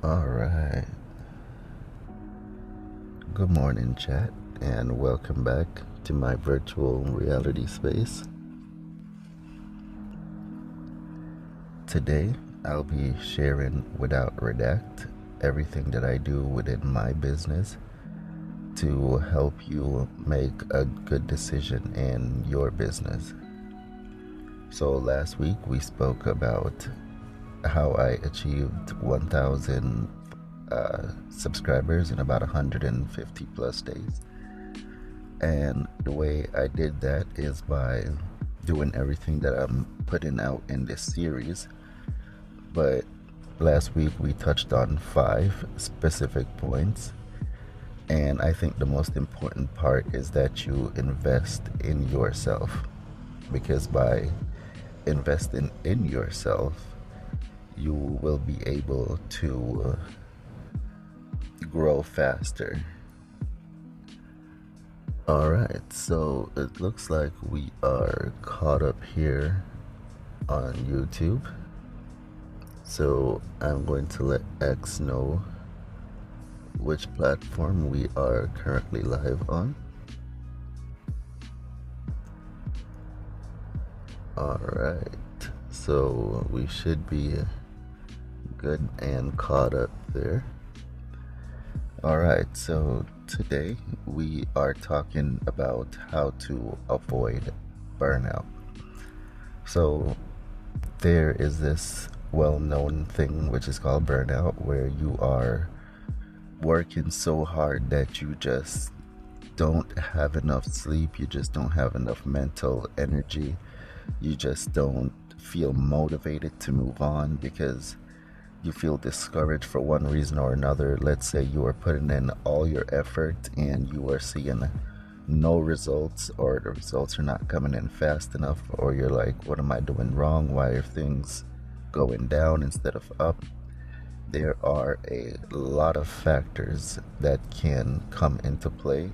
All right. Good morning, chat, and welcome back to my virtual reality space. Today, I'll be sharing without Redact everything that I do within my business to help you make a good decision in your business. So, last week we spoke about how I achieved 1,000 subscribers in about 150 plus days. And the way I did that is by doing everything that I'm putting out in this series. But last week we touched on 5 specific points. And I think the most important part is that you invest in yourself. Because by investing in yourself, you will be able to grow faster. Alright, so it looks like we are caught up here on YouTube. So I'm going to let X know which platform we are currently live on. Alright, so we should be good and caught up there. Alright, so today we are talking about how to avoid burnout. So there is this well-known thing which is called burnout, where you are working so hard that you just don't have enough sleep, you just don't have enough mental energy, you just don't feel motivated to move on because you feel discouraged for one reason or another. Let's say you are putting in all your effort and you are seeing no results, or the results are not coming in fast enough, or you're like, what am I doing wrong? Why are things going down instead of up? There are a lot of factors that can come into play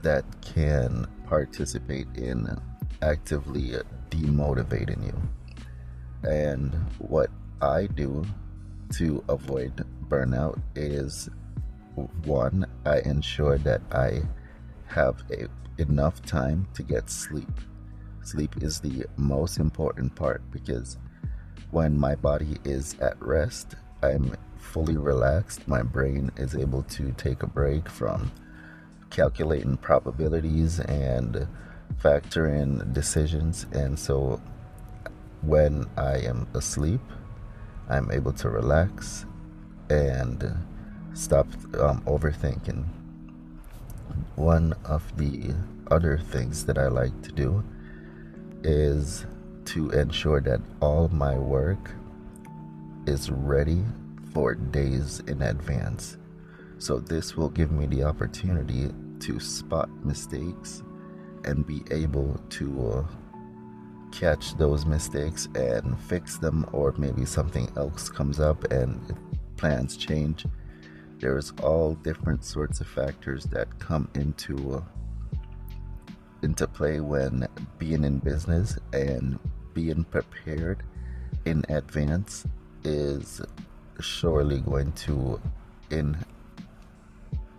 that can participate in actively demotivating you. And what I do to avoid burnout is, one, I ensure that I have enough time to get sleep. Sleep is the most important part, because when my body is at rest, I'm fully relaxed. My brain is able to take a break from calculating probabilities and factor in decisions. And so when I am asleep, I'm able to relax and stop overthinking. One of the other things that I like to do is to ensure that all my work is ready for days in advance. So this will give me the opportunity to spot mistakes and be able to catch those mistakes and fix them, or maybe something else comes up and plans change. There's all different sorts of factors that come into play when being in business, and being prepared in advance is surely going to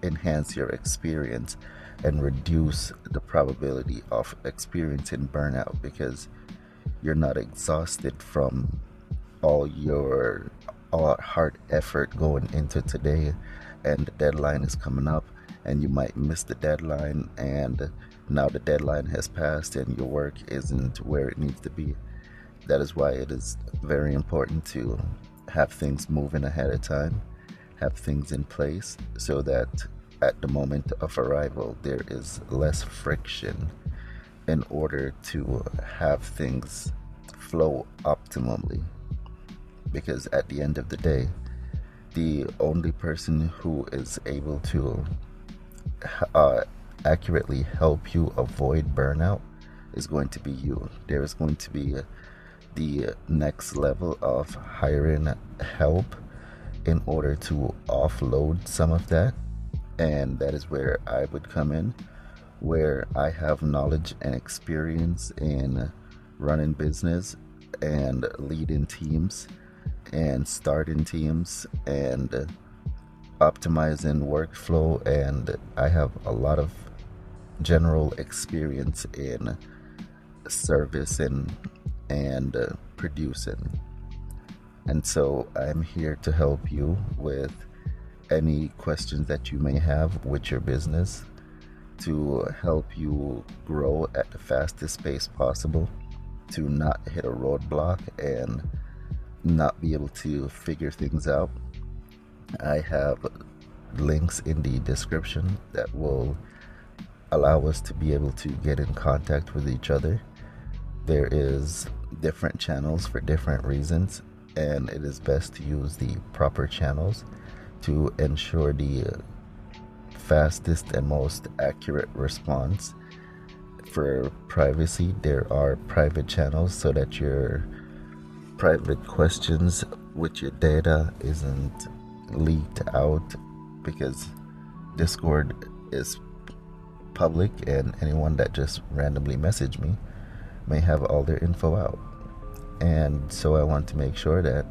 enhance your experience and reduce the probability of experiencing burnout, because you're not exhausted from all hard effort going into today, and the deadline is coming up and you might miss the deadline, and now the deadline has passed and your work isn't where it needs to be. That is why it is very important to have things moving ahead of time, have things in place, so that at the moment of arrival there is less friction, in order to have things flow optimally. Because at the end of the day, the only person who is able to accurately help you avoid burnout is going to be you. There is going to be the next level of hiring help in order to offload some of that. And that is where I would come in, where I have knowledge and experience in running business and leading teams, and starting teams and optimizing workflow, and I have a lot of general experience in servicing and producing. And so I'm here to help you with any questions that you may have with your business to help you grow at the fastest pace possible, to not hit a roadblock and not be able to figure things out. I have links in the description that will allow us to be able to get in contact with each other. There is different channels for different reasons, and it is best to use the proper channels to ensure the fastest and most accurate response. For privacy, there are private channels so that your private questions with your data isn't leaked out, because Discord is public and anyone that just randomly messaged me may have all their info out. And so I want to make sure that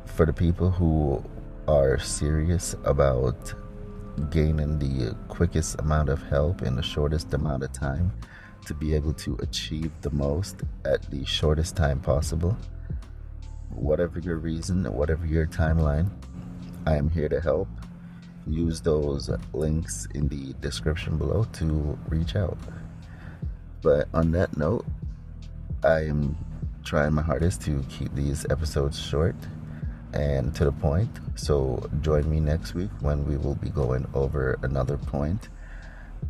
for the people who are serious about gaining the quickest amount of help in the shortest amount of time to be able to achieve the most at the shortest time possible, whatever your reason, whatever your timeline, I am here to help. Use those links in the description below to reach out. But on that note, I am trying my hardest to keep these episodes short and to the point. So join me next week when we will be going over another point,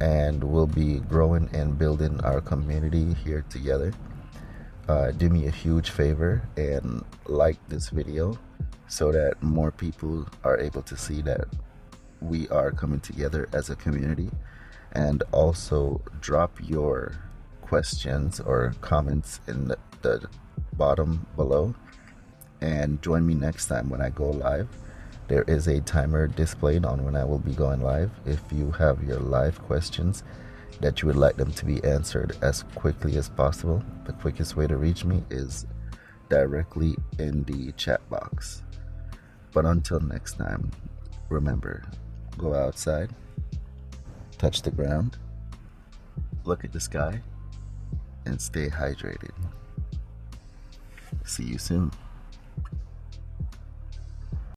and we'll be growing and building our community here together. Do me a huge favor and like this video so that more people are able to see that we are coming together as a community. And also drop your questions or comments in the bottom below, and join me next time when I go live. There is a timer displayed on when I will be going live. If you have your live questions that you would like them to be answered as quickly as possible, the quickest way to reach me is directly in the chat box. But until next time, remember, go outside, touch the ground, look at the sky, and stay hydrated. See you soon.